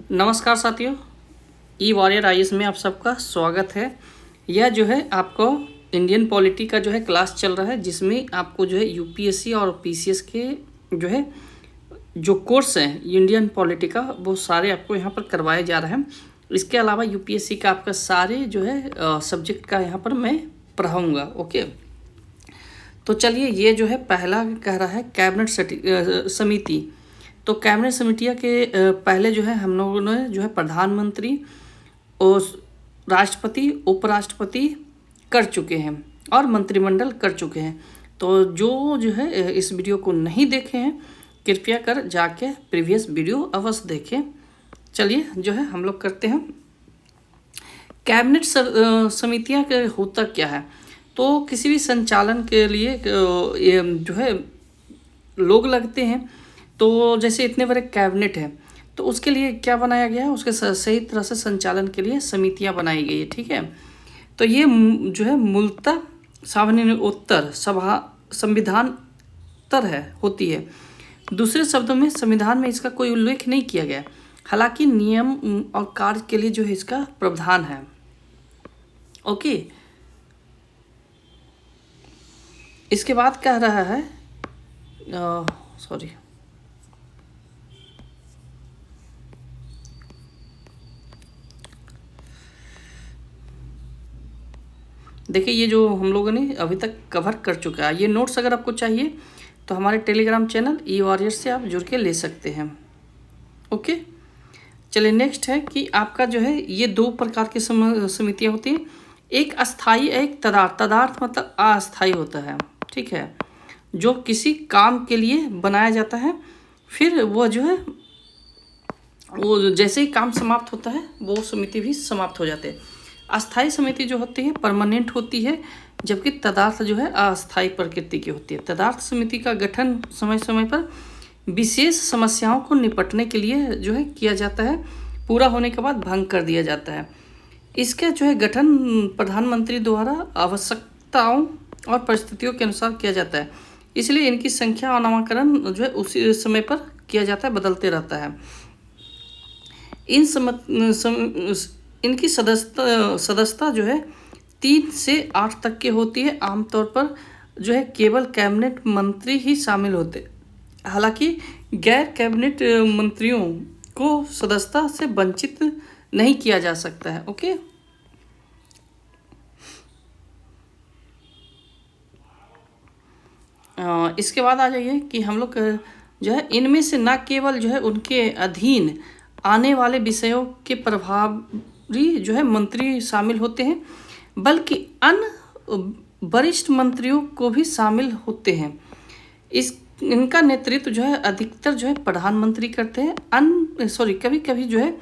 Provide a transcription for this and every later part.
नमस्कार साथियों, ई warrior IAS में आप सबका स्वागत है। यह जो है आपको इंडियन पॉलिटी का जो है क्लास चल रहा है, जिसमें आपको जो है यूपीएससी और पीसीएस के जो है जो कोर्स हैं इंडियन पॉलिटी का, वो सारे आपको यहाँ पर करवाए जा रहे हैं। इसके अलावा यूपीएससी का आपका सारे जो है सब्जेक्ट का यहाँ पर मैं पढ़ाऊँगा। ओके, तो चलिए, ये जो है पहला कह रहा है कैबिनेट समिति। तो कैबिनेट समितियाँ के पहले जो है हम लोगों ने जो है प्रधानमंत्री और राष्ट्रपति, उपराष्ट्रपति कर चुके हैं और मंत्रिमंडल कर चुके हैं। तो जो है इस वीडियो को नहीं देखे हैं, कृपया कर जाके प्रीवियस वीडियो अवश्य देखें। चलिए जो है हम लोग करते हैं। कैबिनेट समितियाँ होता क्या है? तो किसी भी संचालन के लिए ये जो है लोग लगते हैं। तो जैसे इतने बड़े कैबिनेट है, तो उसके लिए क्या बनाया गया है? उसके सही तरह से संचालन के लिए समितियां बनाई गई है। ठीक है, तो ये जो है मूलतः सार्वभौमोत्तर सभा संविधानतर है होती है। दूसरे शब्दों में संविधान में इसका कोई उल्लेख नहीं किया गया, हालांकि नियम और कार्य के लिए जो है इसका प्रावधान है। ओके, इसके बाद कह रहा है सॉरी देखिए, ये जो हम लोगों ने अभी तक कवर कर चुका है, ये नोट्स अगर आपको चाहिए तो हमारे टेलीग्राम चैनल ई वॉरियर से आप जुड़ के ले सकते हैं। ओके, चलिए नेक्स्ट है कि आपका जो है ये दो प्रकार की समितियाँ होती हैं, एक अस्थाई, एक तदार्थ। तदार्थ मतलब अस्थाई होता है। ठीक है, जो किसी काम के लिए बनाया जाता है, फिर वो जो है वो जैसे ही काम समाप्त होता है वो समिति भी समाप्त हो जाते हैं। अस्थाई समिति जो होती है परमानेंट होती है, जबकि तदार्थ जो है अस्थाई प्रकृति की होती है। तदार्थ समिति का गठन समय समय पर विशेष समस्याओं को निपटने के लिए जो है किया जाता है, पूरा होने के बाद भंग कर दिया जाता है। इसका जो है गठन प्रधानमंत्री द्वारा आवश्यकताओं और परिस्थितियों के अनुसार किया जाता है, इसलिए इनकी संख्या और नामकरण जो है उसी समय पर किया जाता है, बदलते रहता है। इनकी सदस्यता जो है 3 से 8 तक की होती है। आमतौर पर जो है केवल कैबिनेट मंत्री ही शामिल होते, हालांकि गैर कैबिनेट मंत्रियों को सदस्यता से वंचित नहीं किया जा सकता है। ओके, इसके बाद आ जाइए कि हम लोग जो है इनमें से न केवल जो है उनके अधीन आने वाले विषयों के प्रभावी जो है मंत्री शामिल होते हैं, बल्कि अन्य वरिष्ठ मंत्रियों को भी शामिल होते हैं। इनका नेतृत्व जो है अधिकतर जो है प्रधानमंत्री करते हैं। कभी कभी जो है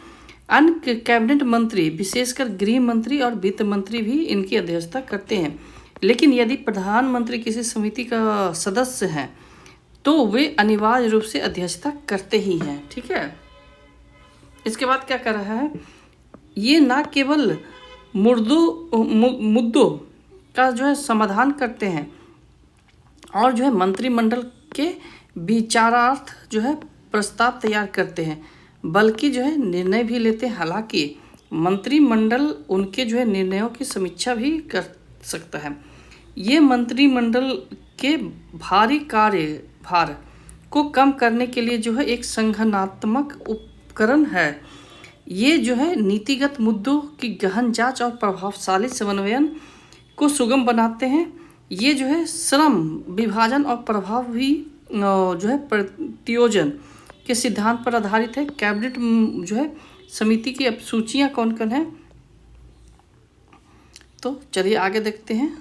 अन्य कैबिनेट मंत्री, विशेषकर गृह मंत्री और वित्त मंत्री भी इनकी अध्यक्षता करते हैं। लेकिन यदि प्रधानमंत्री किसी समिति का सदस्य हैं तो वे अनिवार्य रूप से अध्यक्षता करते ही हैं। ठीक है, इसके बाद क्या कर रहा है, ये ना केवल मुद्दों का जो है समाधान करते हैं और जो है मंत्रिमंडल के विचारार्थ जो है प्रस्ताव तैयार करते हैं, बल्कि जो है निर्णय भी लेते हैं। हालांकि मंत्रिमंडल उनके जो है निर्णयों की समीक्षा भी कर सकता है। ये मंत्रिमंडल के भारी कार्यभार को कम करने के लिए जो है एक संगठनात्मक उपकरण है। ये जो है नीतिगत मुद्दों की गहन जांच और प्रभावशाली समन्वयन को सुगम बनाते हैं। ये जो है श्रम विभाजन और प्रभावी जो है प्रतियोजन के सिद्धांत पर आधारित है। कैबिनेट जो है समिति की अब सूचियाँ कौन कौन है, तो चलिए आगे देखते हैं।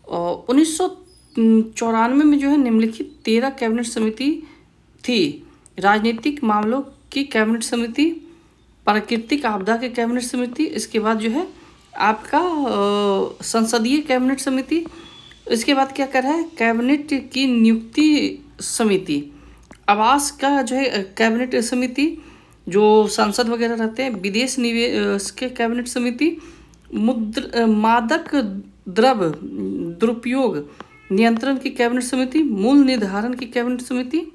1994 में जो है निम्नलिखित 13 कैबिनेट समिति थी: राजनीतिक मामलों की कैबिनेट समिति, प्राकृतिक आपदा की कैबिनेट समिति, इसके बाद जो है आपका संसदीय कैबिनेट समिति, इसके बाद क्या कर रहा है कैबिनेट की नियुक्ति समिति, आवास का जो है कैबिनेट समिति, जो सांसद वगैरह रहते हैं, विदेश निवेश के कैबिनेट समिति, मादक द्रव्य दुरुपयोग नियंत्रण की कैबिनेट समिति, मूल्य निर्धारण की कैबिनेट समिति,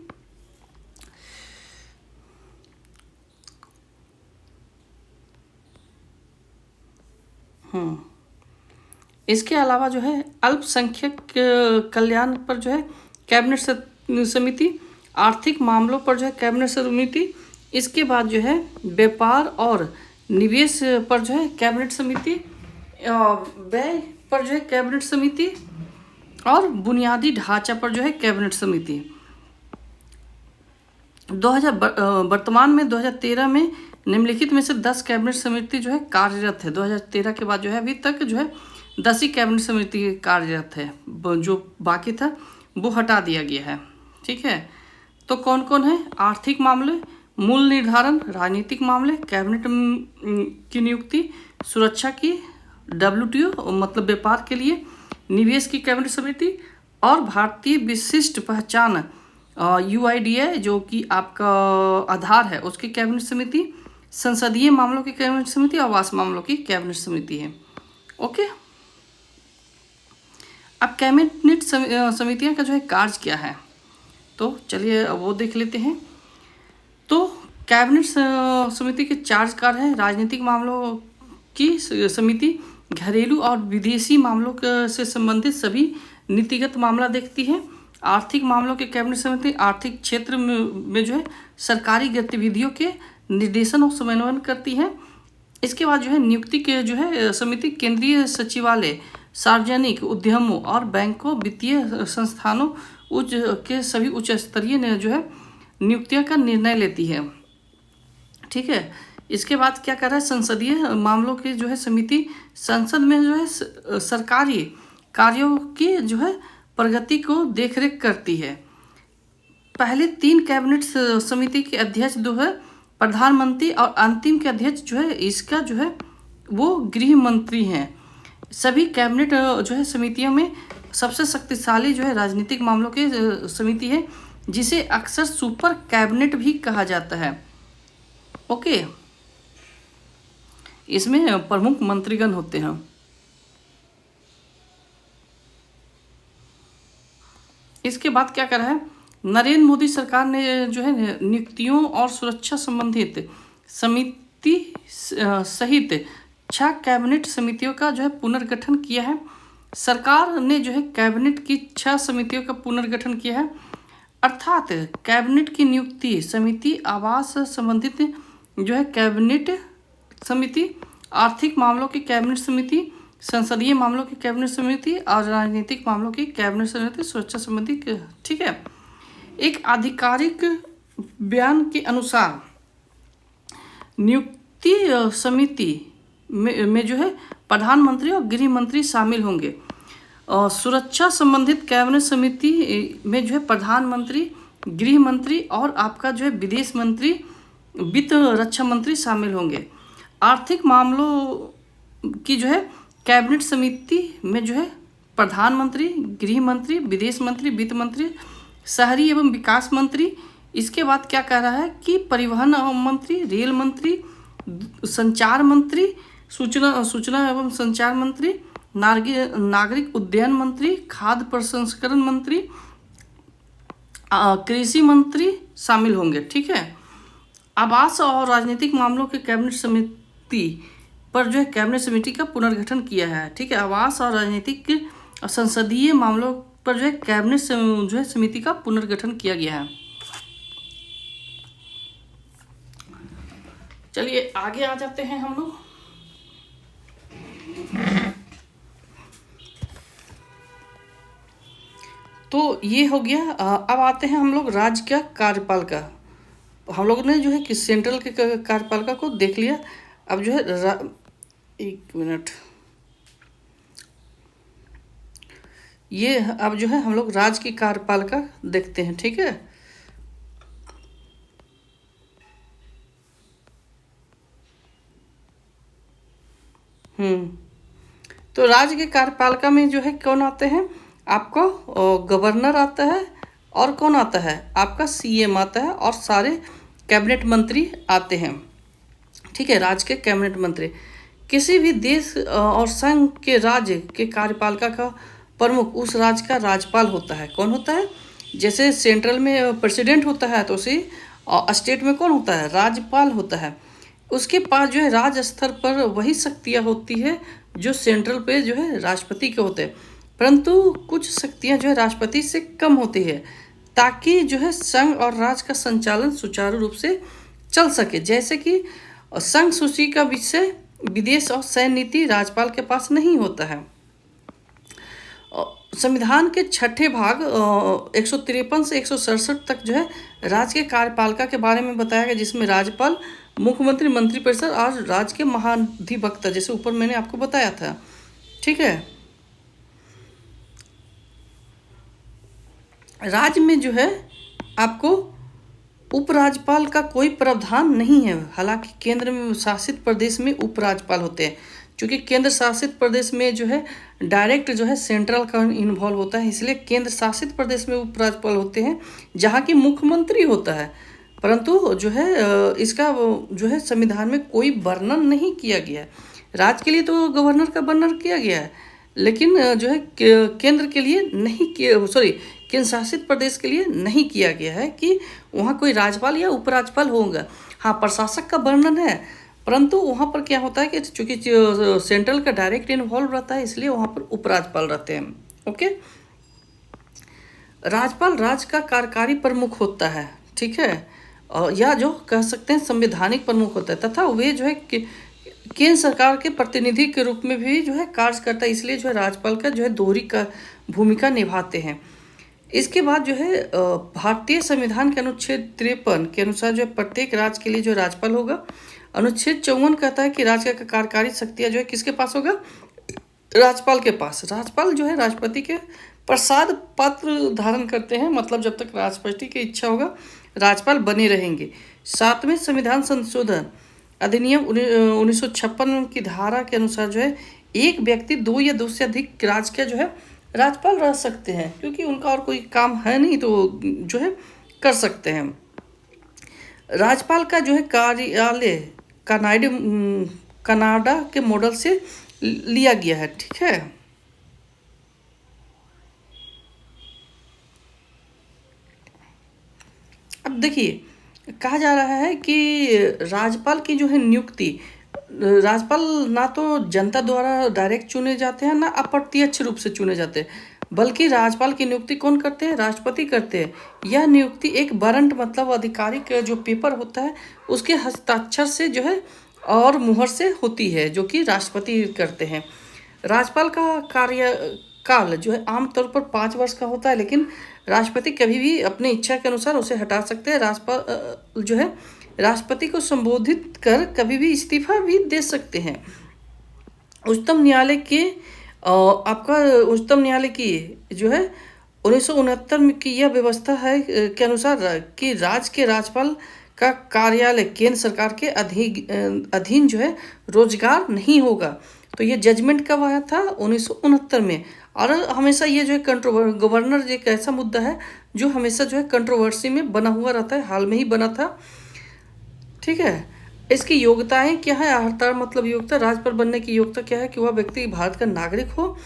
इसके अलावा जो है अल्पसंख्यक कल्याण पर जो है कैबिनेट समिति, आर्थिक मामलों पर जो है कैबिनेट समिति, इसके बाद जो है व्यापार और निवेश पर जो है कैबिनेट समिति, व्यय पर जो है कैबिनेट समिति, और बुनियादी ढांचा पर जो है कैबिनेट समिति। वर्तमान में 2013 में निम्नलिखित में से 10 कैबिनेट समिति जो है कार्यरत है। 2013 के बाद जो है अभी तक जो है 10 ही कैबिनेट समिति कार्यरत है, जो बाकी था वो हटा दिया गया है। ठीक है, तो कौन कौन है? आर्थिक मामले, मूल निर्धारण, राजनीतिक मामले, कैबिनेट की नियुक्ति, सुरक्षा की, WTO मतलब व्यापार के लिए, निवेश की कैबिनेट समिति, और भारतीय विशिष्ट पहचान UIDAI जो कि आपका आधार है उसकी कैबिनेट समिति, संसदीय मामलों की कैबिनेट समिति, आवास मामलों की कैबिनेट समिति है। ओके, अब कैबिनेट समितियां का जो है कार्य क्या है, तो चलिए वो देख लेते हैं। तो कैबिनेट समिति के 4 कार्य हैं। राजनीतिक मामलों की समिति घरेलू और विदेशी मामलों से संबंधित सभी नीतिगत मामला देखती है। आर्थिक मामलों की कैबिनेट समिति आर्थिक क्षेत्र में जो है सरकारी गतिविधियों के निर्देशन और समन्वय करती है। इसके बाद जो है नियुक्ति के जो है समिति केंद्रीय सचिवालय, सार्वजनिक उद्यमों और बैंकों, वित्तीय संस्थानों के सभी उच्च स्तरीय जो है नियुक्तियों का निर्णय लेती है। ठीक है, इसके बाद क्या कर रहा है? संसदीय मामलों की जो है समिति संसद में जो है सरकारी कार्यों की जो है प्रगति को देखरेख करती है। पहले 3 कैबिनेट समिति के अध्यक्ष जो है प्रधानमंत्री, और अंतिम के अध्यक्ष जो है इसका जो है वो गृह मंत्री हैं। सभी कैबिनेट जो है समितियों में सबसे शक्तिशाली जो है राजनीतिक मामलों की समिति है, जिसे अक्सर सुपर कैबिनेट भी कहा जाता है। ओके, इसमें प्रमुख मंत्रीगण होते हैं। इसके बाद क्या करा है? नरेंद्र मोदी सरकार ने जो है नियुक्तियों और सुरक्षा संबंधित समिति सहित 6 कैबिनेट समितियों का जो है पुनर्गठन किया है। सरकार ने जो है कैबिनेट की 6 समितियों का पुनर्गठन किया है, अर्थात कैबिनेट की नियुक्ति समिति, आवास संबंधित जो है कैबिनेट समिति, आर्थिक मामलों की कैबिनेट समिति, संसदीय मामलों की कैबिनेट समिति और राजनीतिक मामलों की कैबिनेट समिति, सुरक्षा संबंधी। ठीक है, एक आधिकारिक बयान के अनुसार नियुक्ति समिति में जो है प्रधानमंत्री और गृह मंत्री शामिल होंगे। और सुरक्षा संबंधित कैबिनेट समिति में जो है प्रधानमंत्री, गृह मंत्री और आपका जो है विदेश मंत्री, वित्त रक्षा मंत्री शामिल होंगे। आर्थिक मामलों की जो है कैबिनेट समिति में जो है प्रधानमंत्री, गृह मंत्री, विदेश मंत्री, वित्त मंत्री, शहरी एवं विकास मंत्री। इसके बाद क्या कह रहा है कि परिवहन मंत्री, रेल मंत्री, संचार मंत्री, सूचना एवं संचार मंत्री, नागरिक उड्डयन मंत्री, खाद्य प्रसंस्करण मंत्री, कृषि मंत्री शामिल होंगे। ठीक है, आवास और राजनीतिक मामलों के कैबिनेट समिति पर जो है कैबिनेट समिति का पुनर्गठन किया है। ठीक है, आवास और राजनीतिक संसदीय मामलों पर जो है कैबिनेट जो है समिति का पुनर्गठन किया गया है। चलिए आगे आ जाते हैं हम लोग। तो ये हो गया। अब आते हैं हम लोग राज्य का कार्यपालिका। हम लोग ने जो है कि सेंट्रल के कार्यपालिका को देख लिया। अब जो है एक मिनट, ये अब जो है हम लोग राज्य की कार्यपालिका देखते हैं। ठीक है, तो राज्य के कार्यपालिका में जो है कौन आते हैं? आपको गवर्नर आता है, और कौन आता है? आपका CM आता है, और सारे कैबिनेट मंत्री आते हैं। ठीक है, राज्य के कैबिनेट मंत्री। किसी भी देश और संघ के राज्य के कार्यपालिका का प्रमुख उस राज्य का राज्यपाल होता है। कौन होता है? जैसे सेंट्रल में प्रेसिडेंट होता है, तो उसी स्टेट में कौन होता है? राज्यपाल होता है। उसके पास जो है राज्य स्तर पर वही शक्तियाँ होती है, जो सेंट्रल पे जो है राष्ट्रपति के होते हैं, परंतु कुछ शक्तियां जो है राष्ट्रपति से कम होती है, ताकि जो है संघ और राज्य का संचालन सुचारू रूप से चल सके। जैसे कि संघ सूची का विषय विदेश और सैन्य नीति राज्यपाल के पास नहीं होता है। संविधान के छठे भाग 153 से 167 तक जो है राज्य के कार्यपालिका के बारे में बताया गया, जिसमें राज्यपाल, मुख्यमंत्री, मंत्रिपरिषद और राज्य के महाधिवक्ता, जैसे ऊपर मैंने आपको बताया था। ठीक है, राज्य में जो है आपको उपराज्यपाल का कोई प्रावधान नहीं है। हालांकि केंद्र में शासित प्रदेश में उपराज्यपाल होते हैं, क्योंकि केंद्र शासित प्रदेश में जो है डायरेक्ट जो है सेंट्रल का इन्वॉल्व होता है, इसलिए केंद्र शासित प्रदेश में उपराज्यपाल होते हैं, जहाँ की मुख्यमंत्री होता है। परंतु जो है इसका जो है संविधान में कोई वर्णन नहीं किया गया है। राज्य के लिए तो गवर्नर का वर्णन किया गया है, लेकिन जो है केंद्र के लिए नहीं किया, सॉरी केंद्र शासित प्रदेश के लिए नहीं किया गया है कि वहाँ कोई राज्यपाल या उपराज्यपाल होगा। हाँ, प्रशासक का वर्णन है, परंतु वहाँ पर क्या होता है कि चूंकि सेंट्रल का डायरेक्ट इन्वॉल्व रहता है, इसलिए वहाँ पर उपराज्यपाल रहते हैं। ओके, राज्यपाल राज्य का कार्यकारी प्रमुख होता है, ठीक है, या जो कह सकते हैं संवैधानिक प्रमुख होता है, तथा वे जो है केंद्र सरकार के प्रतिनिधि के रूप में भी जो है कार्य करता है, इसलिए जो है राज्यपाल का जो है दोहरी का भूमिका निभाते हैं। इसके बाद जो है भारतीय संविधान के अनुच्छेद 53 के अनुसार जो है प्रत्येक राज्य के लिए जो राज्यपाल होगा। अनुच्छेद 54 कहता है कि राज्य का कार्यकारी शक्तियाँ जो है किसके पास होगा? राज्यपाल के पास। राज्यपाल जो है राष्ट्रपति के प्रसाद पत्र धारण करते हैं, मतलब जब तक राष्ट्रपति की इच्छा होगा राज्यपाल बने रहेंगे। 7वें संविधान संशोधन अधिनियम 1956 की धारा के अनुसार जो है एक व्यक्ति 2 या 2 से अधिक राज्य के जो है राज्यपाल रह सकते हैं, क्योंकि उनका और कोई काम है नहीं तो जो है कर सकते हैं। राज्यपाल का जो है कार्यालय कनाडा के मॉडल से लिया गया है, ठीक है। अब देखिए, कहा जा रहा है कि राज्यपाल की जो है नियुक्ति, राज्यपाल ना तो जनता द्वारा डायरेक्ट चुने जाते हैं, ना अप्रत्यक्ष रूप से चुने जाते हैं, बल्कि राज्यपाल की नियुक्ति कौन करते हैं? राष्ट्रपति करते हैं। यह नियुक्ति एक वारंट मतलब आधिकारिक जो पेपर होता है उसके हस्ताक्षर से जो है और मुहर से होती है, जो कि राष्ट्रपति करते हैं। राज्यपाल का कार्यकाल जो है आमतौर पर 5 वर्ष का होता है, लेकिन राष्ट्रपति कभी भी अपनी इच्छा के अनुसार उसे हटा सकते हैं। राज्यपाल जो है राष्ट्रपति को संबोधित कर कभी भी इस्तीफा भी दे सकते हैं। उच्चतम न्यायालय के उच्चतम न्यायालय की जो है 1969 में की यह व्यवस्था है के अनुसार कि राज्य के राज्यपाल का कार्यालय केंद्र सरकार के अधीन जो है रोजगार नहीं होगा। तो ये जजमेंट कब आया था? 1969 में। और हमेशा ये जो है गवर्नर एक ऐसा मुद्दा है जो हमेशा जो है कंट्रोवर्सी में बना हुआ रहता है, हाल में ही बना था, ठीक है। इसकी योग्यताएं क्या है? अर्हता मतलब योग्यता, राज्यपाल बनने की योग्यता क्या है? कि वह व्यक्ति भारत का नागरिक हो,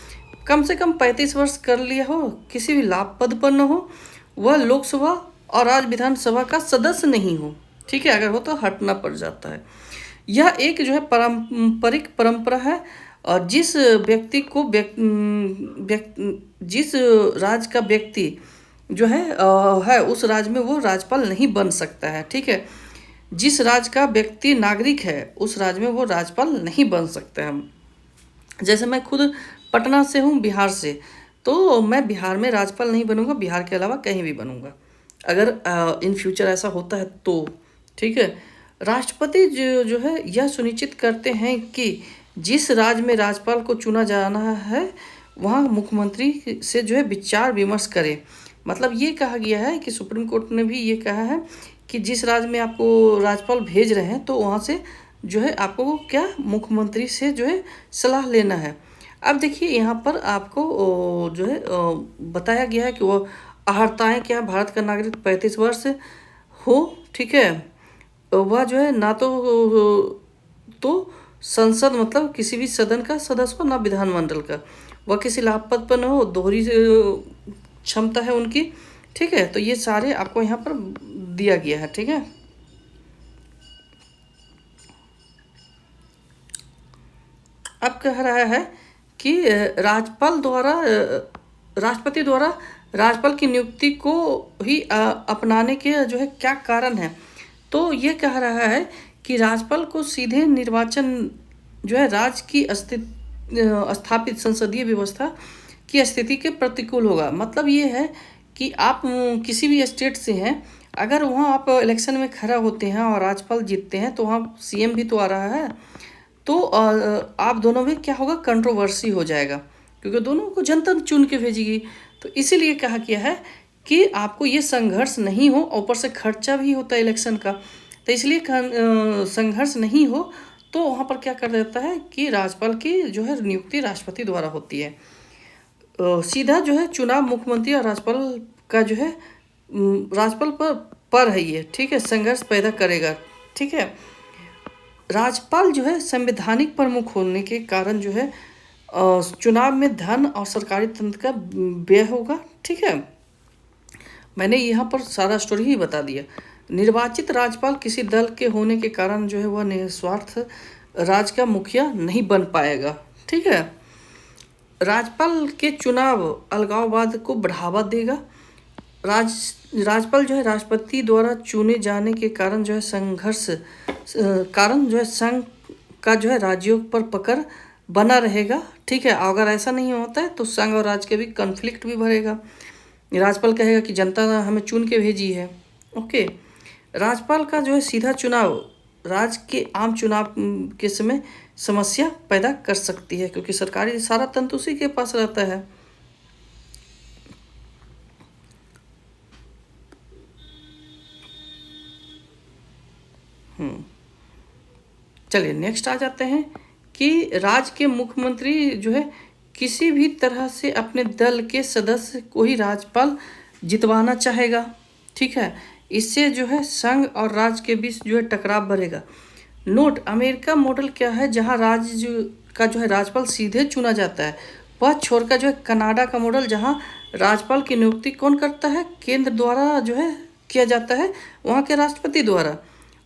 कम से कम 35 वर्ष कर लिया हो, किसी भी लाभ पद पर न हो, वह लोकसभा और राज्य विधानसभा का सदस्य नहीं हो, ठीक है। अगर हो तो हटना पड़ जाता है। यह एक जो है पारंपरिक परंपरा है, और जिस व्यक्ति को जिस राज्य का व्यक्ति जो है उस राज्य में वो राज्यपाल नहीं बन सकता है, ठीक है। जिस राज्य का व्यक्ति नागरिक है उस राज्य में वो राज्यपाल नहीं बन सकता है। जैसे मैं खुद पटना से हूँ, बिहार से, तो मैं बिहार में राज्यपाल नहीं बनूंगा, बिहार के अलावा कहीं भी बनूंगा अगर इन फ्यूचर ऐसा होता है तो, ठीक है। राष्ट्रपति जो है यह सुनिश्चित करते हैं कि जिस राज्य में राज्यपाल को चुना जाना है वहाँ मुख्यमंत्री से जो है विचार विमर्श करें। मतलब ये कहा गया है कि सुप्रीम कोर्ट ने भी ये कहा है कि जिस राज्य में आपको राज्यपाल भेज रहे हैं तो वहाँ से जो है आपको क्या मुख्यमंत्री से जो है सलाह लेना है। अब देखिए यहाँ पर आपको जो है बताया गया है कि वो अर्हताएँ क्या, भारत का नागरिक 35 वर्ष हो, ठीक है। वह जो है ना तो संसद मतलब किसी भी सदन का सदस्य हो, ना विधानमंडल का, वह किसी लाभ पद पर न हो, दोहरी क्षमता है उनकी, ठीक है। तो ये सारे आपको यहाँ पर दिया गया है, ठीक है। अब कह रहा है कि राष्ट्रपति द्वारा राज्यपाल की नियुक्ति को ही अपनाने के जो है क्या कारण है। तो ये कह रहा है कि राज्यपाल को सीधे निर्वाचन जो है राज्य की स्थापित संसदीय व्यवस्था की स्थिति के प्रतिकूल होगा। मतलब ये है कि आप किसी भी स्टेट से हैं, अगर वहाँ आप इलेक्शन में खड़ा होते हैं और राज्यपाल जीतते हैं तो वहाँ सीएम भी तो आ रहा है, तो आप दोनों में क्या होगा, कंट्रोवर्सी हो जाएगा, क्योंकि दोनों को जनता चुन के भेजेगी। तो इसीलिए कहा गया है कि आपको ये संघर्ष नहीं हो, ऊपर से खर्चा भी होता है इलेक्शन का, तो इसलिए संघर्ष नहीं हो, तो वहाँ पर क्या कर देता है कि राज्यपाल की जो है नियुक्ति राष्ट्रपति द्वारा होती है। सीधा जो है चुनाव मुख्यमंत्री और राज्यपाल का जो है राज्यपाल पर है ये, ठीक है, संघर्ष पैदा करेगा, ठीक है। राज्यपाल जो है संवैधानिक प्रमुख होने के कारण जो है चुनाव में धन और सरकारी तंत्र का व्यय होगा, ठीक है। मैंने यहाँ पर सारा स्टोरी ही बता दिया। निर्वाचित राज्यपाल किसी दल के होने के कारण जो है वह निस्वार्थ राज्य का मुखिया नहीं बन पाएगा, ठीक है। राज्यपाल के चुनाव अलगाववाद को बढ़ावा देगा। राज्यपाल जो है राष्ट्रपति द्वारा चुने जाने के कारण जो है संघ का जो है राज्यों पर पकड़ बना रहेगा, ठीक है। अगर ऐसा नहीं होता है तो संघ और राज्य के भी कॉन्फ्लिक्ट भी बढ़ेगा। राज्यपाल कहेगा कि जनता ने हमें चुन के भेजी है, ओके। राज्यपाल का जो है सीधा चुनाव राज्य के आम चुनाव के समय समस्या पैदा कर सकती है, क्योंकि सरकारी सारा तंत्र उसी के पास रहता है। चलिए नेक्स्ट आ जाते हैं कि राज्य के मुख्यमंत्री जो है किसी भी तरह से अपने दल के सदस्य को ही राज्यपाल जितवाना चाहेगा, ठीक है। इससे जो है संघ और राज्य के बीच जो है टकराव बढ़ेगा। नोट, अमेरिका मॉडल क्या है, जहां राज्य का जो है राज्यपाल सीधे चुना जाता है, वह छोड़कर जो है कनाडा का मॉडल जहां राज्यपाल की नियुक्ति कौन करता है, केंद्र द्वारा जो है किया जाता है, वहाँ के राष्ट्रपति द्वारा,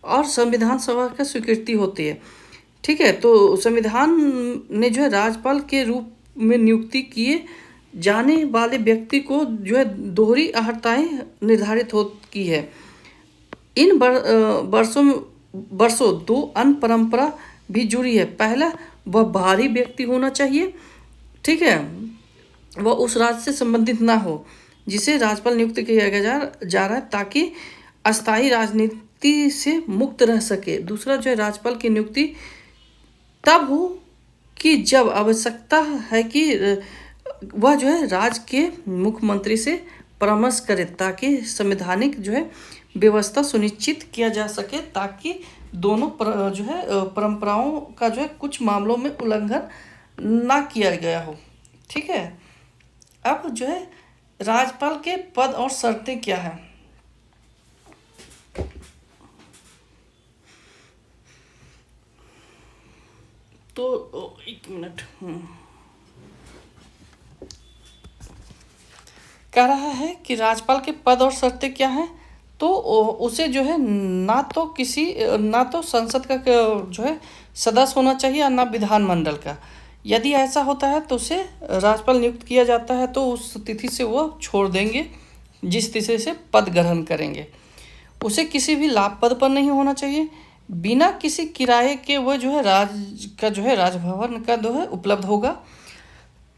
और संविधान सभा का स्वीकृति होती है, ठीक है। तो संविधान ने जो है राज्यपाल के रूप में नियुक्ति किए जाने वाले व्यक्ति को जो है दोहरी अहर्ताएँ निर्धारित हो की है। इन वर्षों दो अन्य परंपरा भी जुड़ी है। पहला, वह बाहरी व्यक्ति होना चाहिए, ठीक है, वह उस राज्य से संबंधित ना हो जिसे राज्यपाल नियुक्त किया जा रहा है, ताकि अस्थायी राजनीति से मुक्त रह सके। दूसरा जो है राज्यपाल की नियुक्ति तब हो कि जब आवश्यकता है कि वह जो है राज्य के मुख्यमंत्री से परामर्श करे, ताकि संवैधानिक जो है व्यवस्था सुनिश्चित किया जा सके, ताकि दोनों जो है परंपराओं का जो है कुछ मामलों में उल्लंघन ना किया गया हो, ठीक है। अब जो है राज्यपाल के पद और शर्तें क्या है। तो एक मिनट, कह रहा है कि राज्यपाल के पद और शर्तें क्या हैं। तो उसे जो है ना तो संसद का जो है सदस्य होना चाहिए और ना विधानमंडल का। यदि ऐसा होता है तो उसे राज्यपाल नियुक्त किया जाता है तो उस तिथि से वो छोड़ देंगे जिस तिथि से पद ग्रहण करेंगे। उसे किसी भी लाभ पद पर नहीं होना चाहिए। बिना किसी किराए के वह जो है राजभवन का जो है उपलब्ध होगा।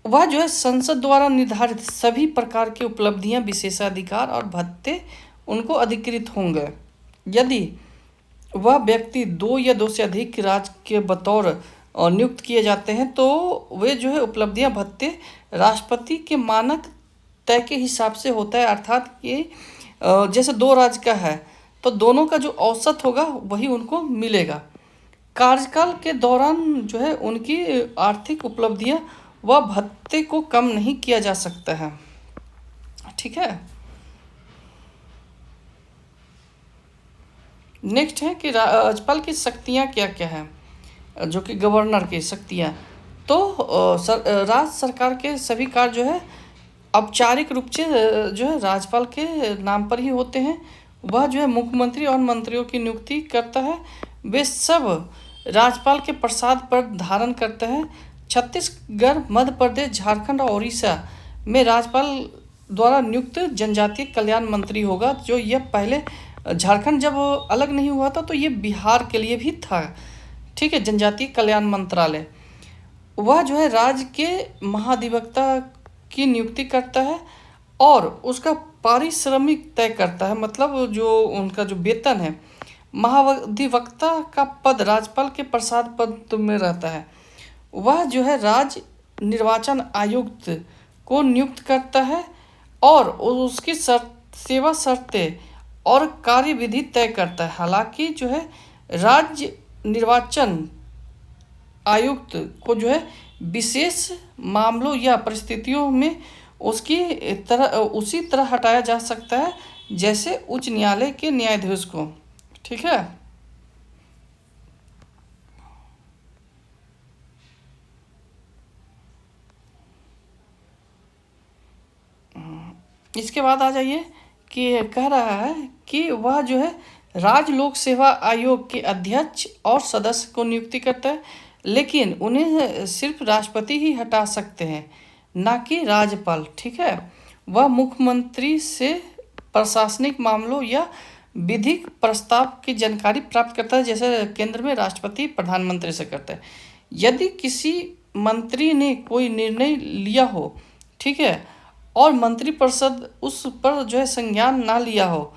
वह जो है संसद द्वारा निर्धारित सभी प्रकार की उपलब्धियां, विशेषाधिकार और भत्ते उनको अधिकृत होंगे। यदि वह व्यक्ति 2 या 2 से अधिक राज्य के बतौर नियुक्त किए जाते हैं तो वे जो है उपलब्धियां, भत्ते राष्ट्रपति के मानक तय के हिसाब से होता है। अर्थात कि जैसे 2 राज्य का है तो दोनों का जो औसत होगा वही उनको मिलेगा। कार्यकाल के दौरान जो है उनकी आर्थिक उपलब्धियां व भत्ते को कम नहीं किया जा सकता है, ठीक है। नेक्स्ट है कि राज्यपाल की शक्तियां क्या क्या हैं, जो कि गवर्नर की शक्तियां। तो राज्य सरकार के सभी कार्य जो है औपचारिक रूप से जो है राज्यपाल के नाम पर ही होते हैं। वह जो है मुख्यमंत्री और मंत्रियों की नियुक्ति करता है। वे सब राज्यपाल के प्रसाद पर धारण करते हैं। छत्तीसगढ़, मध्य प्रदेश, झारखंड और उड़ीसा में राज्यपाल द्वारा नियुक्त जनजातीय कल्याण मंत्री होगा। जो यह पहले झारखंड जब अलग नहीं हुआ था तो ये बिहार के लिए भी था, ठीक है, जनजातीय कल्याण मंत्रालय। वह जो है राज्य के महाधिवक्ता की नियुक्ति करता है और उसका पारिश्रमिक तय करता है, मतलब जो उनका जो वेतन है। महाधिवक्ता का पद राज्यपाल के प्रसाद पद में रहता है। वह जो है राज्य निर्वाचन आयुक्त को नियुक्त करता है और उसकी सेवा शर्तें और कार्यविधि तय करता है। हालांकि जो है राज्य निर्वाचन आयुक्त को जो है विशेष मामलों या परिस्थितियों में उसी तरह हटाया जा सकता है जैसे उच्च न्यायालय के न्यायाधीश को, ठीक है। इसके बाद आ जाइए कि कह रहा है कि वह जो है राज्य लोक सेवा आयोग के अध्यक्ष और सदस्य को नियुक्ति करता है, लेकिन उन्हें सिर्फ राष्ट्रपति ही हटा सकते हैं, ना कि राज्यपाल, ठीक है। वह मुख्यमंत्री से प्रशासनिक मामलों या विधिक प्रस्ताव की जानकारी प्राप्त करता है, जैसे केंद्र में राष्ट्रपति प्रधानमंत्री से करता है। यदि किसी मंत्री ने कोई निर्णय लिया हो, ठीक है, और मंत्रिपरिषद उस पर जो है संज्ञान ना लिया हो,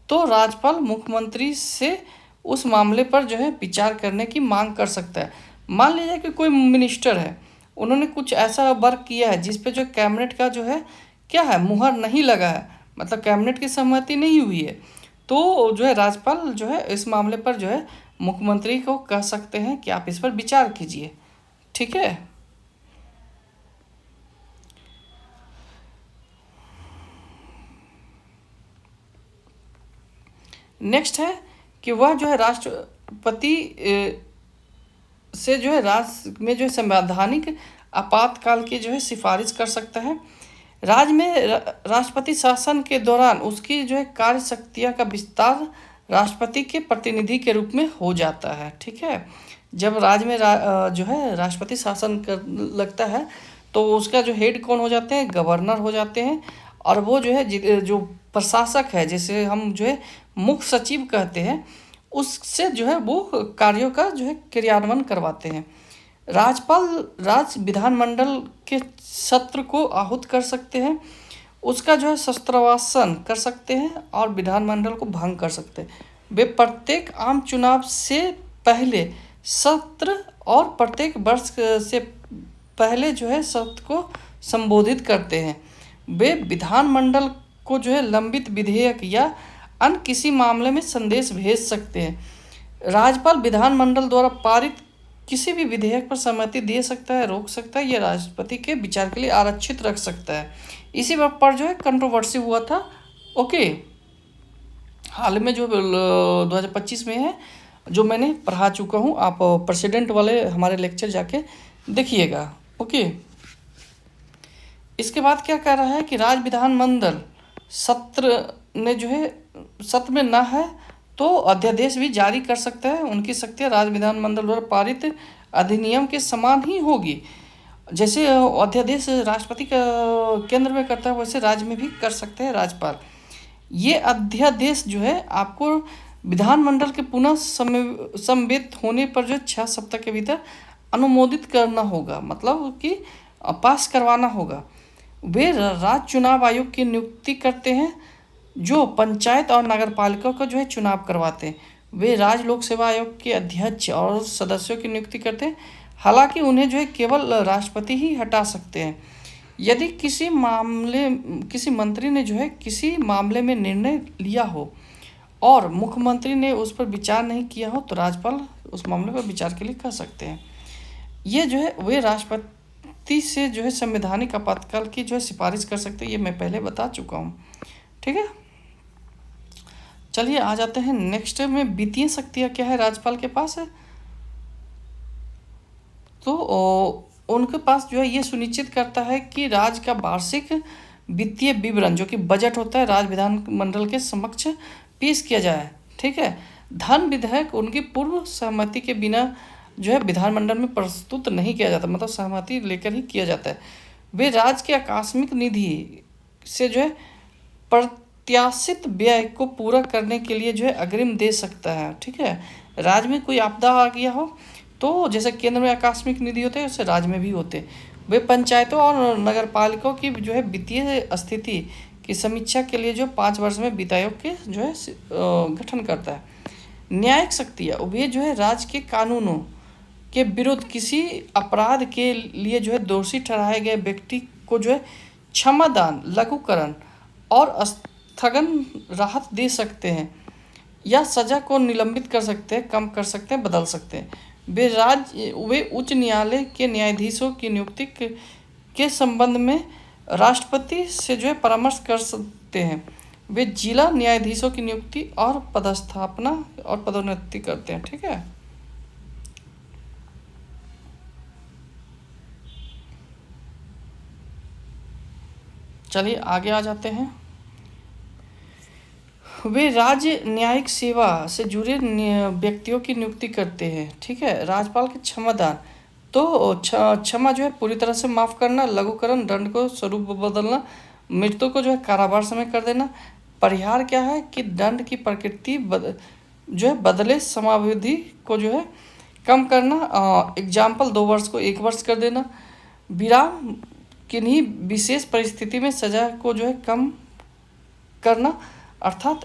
तो राज्यपाल मुख्यमंत्री से उस मामले पर जो है विचार करने की मांग कर सकता है। मान लीजिए कि कोई मिनिस्टर है, उन्होंने कुछ ऐसा वर्क किया है जिस पे जो कैबिनेट का जो है क्या है मुहर नहीं लगा है, मतलब कैबिनेट की सहमति नहीं हुई है, तो जो है राज्यपाल जो है इस मामले पर जो है मुख्यमंत्री को कह सकते हैं कि आप इस पर विचार कीजिए, ठीक है। नेक्स्ट है कि वह जो है राष्ट्रपति से जो है राज्य में जो है संवैधानिक आपातकाल की जो है सिफारिश कर सकता है। राज्य में राष्ट्रपति शासन के दौरान उसकी जो है कार्य शक्तियाँ का विस्तार राष्ट्रपति के प्रतिनिधि के रूप में हो जाता है, ठीक है। जब राज्य में जो है राष्ट्रपति शासन कर लगता है तो उसका जो हेड कौन हो जाते हैं, गवर्नर हो जाते हैं, और वो जो है जो प्रशासक है, जैसे हम जो है मुख्य सचिव कहते हैं, उससे जो है वो कार्यों का जो है क्रियान्वयन करवाते हैं। राज्यपाल राज्य विधानमंडल के सत्र को आहूत कर सकते हैं, उसका जो है शस्त्रवासन कर सकते हैं और विधानमंडल को भंग कर सकते हैं। वे प्रत्येक आम चुनाव से पहले सत्र और प्रत्येक वर्ष से पहले जो है सत्र को संबोधित करते हैं। वे विधानमंडल को जो है लंबित विधेयक या अन्य किसी मामले में संदेश भेज सकते हैं। राज्यपाल विधानमंडल द्वारा पारित किसी भी विधेयक पर सहमति दे सकता है, रोक सकता है, या राष्ट्रपति के विचार के लिए आरक्षित रख सकता है। इसी पर जो है कंट्रोवर्सी हुआ था, ओके, हाल में जो 2025 में है, जो मैंने पढ़ा चुका हूँ। आप प्रेसिडेंट वाले हमारे लेक्चर जाके देखिएगा, ओके। इसके बाद क्या कह रहा है कि राज्य विधानमंडल सत्र में जो है सत्र में ना है तो अध्यादेश भी जारी कर सकता है। उनकी शक्तियाँ राज्य विधानमंडल द्वारा पारित अधिनियम के समान ही होगी। जैसे अध्यादेश राष्ट्रपति का केंद्र में करता है, वैसे राज्य में भी कर सकते हैं राज्यपाल। ये अध्यादेश जो है आपको विधानमंडल के पुनः समवेत होने पर जो 6 सप्ताह के भीतर अनुमोदित करना होगा, मतलब कि पास करवाना होगा। वे राज्य चुनाव आयोग की नियुक्ति करते हैं जो पंचायत और नगरपालिका को जो है चुनाव करवाते हैं। वे राज्य लोक सेवा आयोग के अध्यक्ष और सदस्यों की नियुक्ति करते हैं, हालांकि उन्हें जो है केवल राष्ट्रपति ही हटा सकते हैं। यदि किसी मंत्री ने जो है किसी मामले में निर्णय लिया हो और मुख्यमंत्री ने उस पर विचार नहीं किया हो तो राज्यपाल उस मामले पर विचार के लिए कह सकते हैं। ये जो है वे राष्ट्रपति से जो है संवैधानिक आपातकाल की जो है सिफारिश कर सकते हैं, ये मैं पहले बता चुका हूँ, ठीक है। चलिए आ जाते हैं नेक्स्ट में, वित्तीय शक्तियाँ क्या है राज्यपाल के पास है। तो उनके पास जो है ये सुनिश्चित करता है कि राज्य का वार्षिक वित्तीय विवरण जो कि बजट होता है राज्य विधानमंडल के समक्ष पेश किया जाए, ठीक है। धन विधेयक उनकी पूर्व सहमति के बिना जो है विधानमंडल में प्रस्तुत नहीं किया जाता, मतलब सहमति लेकर ही किया जाता है। वे राज्य के आकस्मिक निधि से जो है प्रत्याशित व्यय को पूरा करने के लिए जो है अग्रिम दे सकता है। ठीक है, राज्य में कोई आपदा आ गया हो तो जैसे केंद्र में आकस्मिक निधि होते हैं वैसे राज्य में भी होते हैं। वे पंचायतों और नगर पालिकाओं की जो है वित्तीय स्थिति की समीक्षा के लिए जो 5 वर्ष में वित्त आयोग के जो है गठन करता है। न्यायिक शक्तियाँ, वे जो है राज्य के कानूनों के विरुद्ध किसी अपराध के लिए जो है दोषी ठहराए गए व्यक्ति को जो है क्षमादान, लघुकरण और स्थगन राहत दे सकते हैं या सजा को निलंबित कर सकते हैं, कम कर सकते हैं, बदल सकते हैं। वे उच्च न्यायालय के न्यायाधीशों की नियुक्ति के संबंध में राष्ट्रपति से जो है परामर्श कर सकते हैं। वे जिला न्यायाधीशों की नियुक्ति और पदस्थापना और पदोन्नति करते हैं। ठीक है, चलिए आगे आ जाते हैं। वे राज्य न्यायिक सेवा से जुड़े व्यक्तियों की नियुक्ति करते हैं। ठीक है, राज्यपाल के क्षमादान, तो क्षमा जो है पूरी तरह से माफ़ करना, लघुकरण दंड को स्वरूप बदलना, मृत्यु को जो है कारावार समय कर देना। परिहार क्या है कि दंड की प्रकृति जो है बदले, समावधि को जो है कम करना, एग्जाम्पल 2 वर्ष को 1 वर्ष कर देना। विराम, किन्हीं विशेष परिस्थिति में सजा को जो है कम करना, अर्थात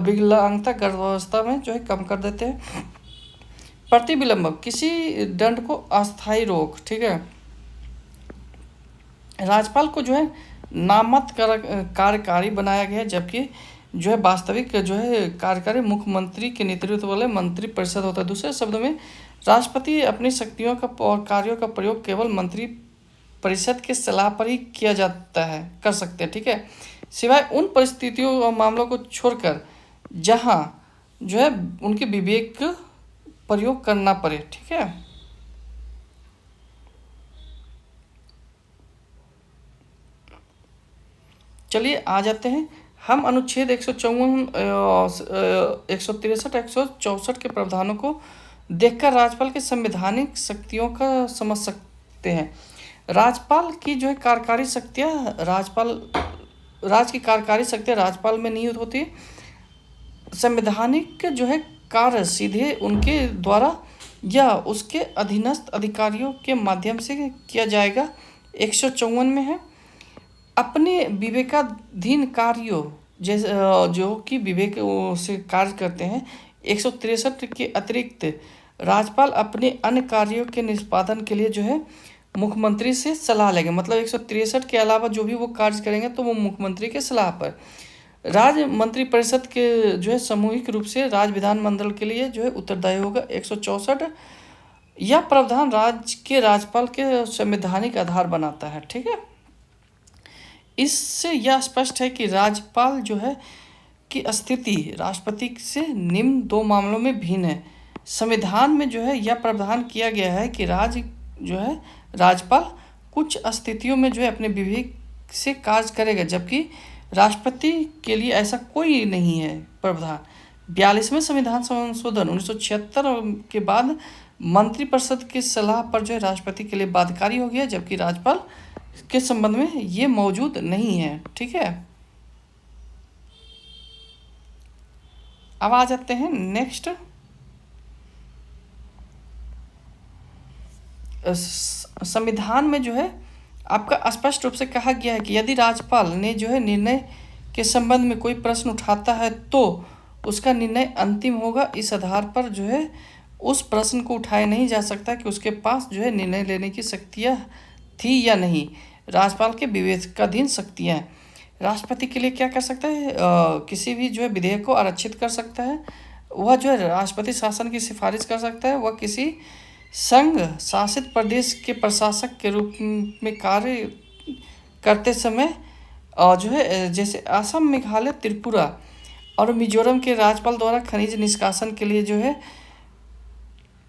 विकलांगता गर्भावस्था में जो है कम कर देते हैं। प्रतिविलंब, किसी दंड को अस्थायी रोक। ठीक है, राज्यपाल को जो है नामत कार्यकारी बनाया गया है, जबकि जो है वास्तविक जो है कार्यकारी मुख्यमंत्री के नेतृत्व वाले मंत्री परिषद होता है। दूसरे शब्दों में राष्ट्रपति अपनी शक्तियों का और कार्यों का प्रयोग केवल मंत्री परिषद के सलाह पर ही किया जाता है, कर सकते हैं। ठीक है, सिवाय उन परिस्थितियों और मामलों को छोड़कर जहां जो है उनके विवेक प्रयोग करना पड़े। ठीक है, चलिए आ जाते हैं हम अनुच्छेद 154, 163, 164 के प्रावधानों को देखकर राज्यपाल के संवैधानिक शक्तियों का समझ सकते हैं। राज्यपाल की जो है कार्यकारी शक्तियाँ, राज्य की कार्यकारी शक्तियाँ राज्यपाल में निहित होती है। संवैधानिक जो है कार्य सीधे उनके द्वारा या उसके अधीनस्थ अधिकारियों के माध्यम से किया जाएगा। 154 में है अपने विवेकाधीन कार्यों जैसे जो कि विवेक से कार्य करते हैं। 163 के अतिरिक्त राज्यपाल अपने अन्य कार्यों के निष्पादन के लिए जो है मुख्यमंत्री से सलाह लेंगे। मतलब 163 के अलावा जो भी वो कार्य करेंगे तो वो मुख्यमंत्री के सलाह पर। राज्य मंत्रिपरिषद के जो है सामूहिक रूप से राज्य विधानमंडल के लिए जो है उत्तरदायी होगा। 164 यह प्रावधान राज्य के राज्यपाल के संवैधानिक आधार बनाता है। ठीक है, इससे यह स्पष्ट है कि राज्यपाल जो है की स्थिति राष्ट्रपति से निम्न 2 मामलों में भिन्न है। संविधान में जो है यह प्रावधान किया गया है कि राज्यपाल कुछ स्थितियों में जो है अपने विवेक से कार्य करेगा, जबकि राष्ट्रपति के लिए ऐसा कोई नहीं है प्रावधान। 42वें संविधान संशोधन 1976 के बाद मंत्रिपरिषद की सलाह पर जो है राष्ट्रपति के लिए बाध्यकारी हो गया, जबकि राज्यपाल के संबंध में ये मौजूद नहीं है। ठीक है, अब आ जाते हैं नेक्स्ट। संविधान में जो है आपका स्पष्ट रूप से कहा गया है कि यदि राज्यपाल ने जो है निर्णय के संबंध में कोई प्रश्न उठाता है तो उसका निर्णय अंतिम होगा। इस आधार पर जो है उस प्रश्न को उठाया नहीं जा सकता कि उसके पास जो है निर्णय लेने की शक्तियाँ थी या नहीं। राज्यपाल के विवेकाधीन शक्तियाँ, राष्ट्रपति के लिए क्या कर सकता है, किसी भी जो है विधेयक को आरक्षित कर सकता है। वह जो है राष्ट्रपति शासन की सिफारिश कर सकता है। वह किसी संघ शासित प्रदेश के प्रशासक के रूप में कार्य करते समय जो है जैसे असम, मेघालय, त्रिपुरा और मिजोरम के राज्यपाल द्वारा खनिज निष्कासन के लिए जो है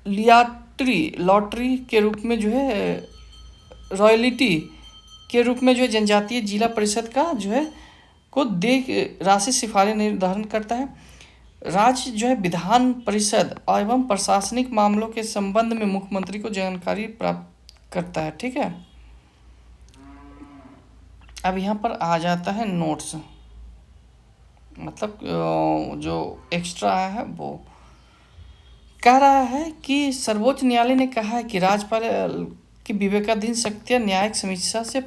लॉटरी के रूप में जो है रॉयल्टी के रूप में जो है जनजातीय जिला परिषद का जो है को दे राशि सिफारिश निर्धारण करता है। राज्य जो है विधान परिषद एवं प्रशासनिक मामलों के संबंध में मुख्यमंत्री को जानकारी प्राप्त करता है। ठीक है, अब यहाँ पर आ जाता है नोट्स, मतलब जो एक्स्ट्रा आया है वो कह रहा है कि सर्वोच्च न्यायालय ने कहा है कि राज्यपाल की विवेकाधीन शक्तियाँ न्यायिक समीक्षा से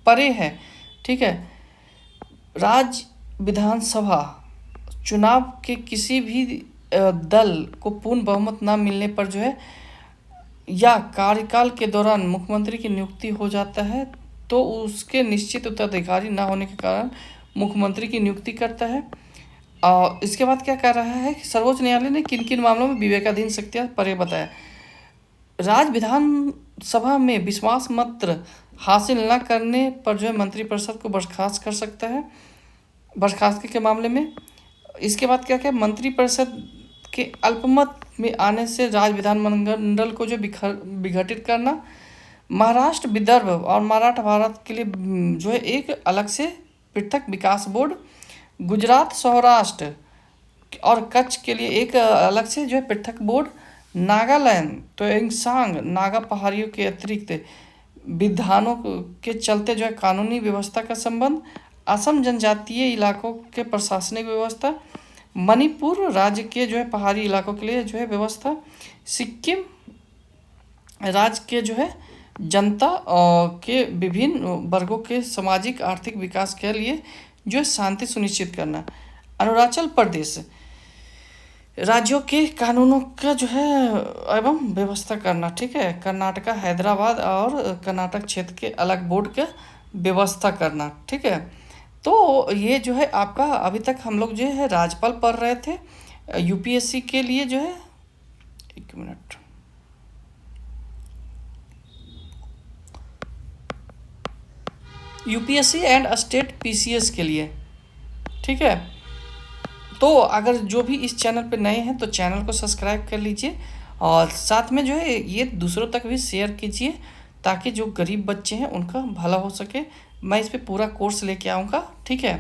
परे है। ठीक है, राज्य विधानसभा चुनाव के किसी भी दल को पूर्ण बहुमत ना मिलने पर जो है या कार्यकाल के दौरान मुख्यमंत्री की नियुक्ति हो जाता है तो उसके निश्चित उत्तराधिकारी ना होने के कारण मुख्यमंत्री की नियुक्ति करता है। और इसके बाद क्या कह रहा है कि सर्वोच्च न्यायालय ने किन किन मामलों में विवेकाधीन शक्तियाँ परे बताया। राज्य विधानसभा में विश्वास मत हासिल न करने पर जो है मंत्रिपरिषद को बर्खास्त कर सकता है, बर्खास्तगी के मामले में। इसके बाद क्या क्या, मंत्रिपरिषद के अल्पमत में आने से राज्य विधानमंडल को जो विघटित करना, महाराष्ट्र, विदर्भ और मराठा भारत के लिए जो है एक अलग से पृथक विकास बोर्ड, गुजरात, सौराष्ट्र और कच्छ के लिए एक अलग से जो है पृथक बोर्ड, नागालैंड तो इंसांग नागा पहाड़ियों के अतिरिक्त विधानों के चलते जो है कानूनी व्यवस्था का संबंध, असम जनजातीय इलाकों के प्रशासनिक व्यवस्था, मणिपुर राज्य के जो है पहाड़ी इलाकों के लिए जो है व्यवस्था, सिक्किम राज्य के जो है जनता के विभिन्न वर्गों के सामाजिक आर्थिक विकास के लिए जो है शांति सुनिश्चित करना, अरुणाचल प्रदेश राज्यों के कानूनों का जो है एवं व्यवस्था करना। ठीक है, कर्नाटका, हैदराबाद और कर्नाटक क्षेत्र के अलग बोर्ड का व्यवस्था करना। ठीक है, तो ये जो है आपका अभी तक हम लोग जो है राज्यपाल पढ़ रहे थे यूपीएससी के लिए जो है, एक minute, UPSC and state PCS के लिए। ठीक है, तो अगर जो भी इस चैनल पे नए हैं तो चैनल को सब्सक्राइब कर लीजिए और साथ में जो है ये दूसरों तक भी शेयर कीजिए ताकि जो गरीब बच्चे हैं उनका भला हो सके। मैं इस पे पूरा कोर्स लेके आऊँगा। ठीक है।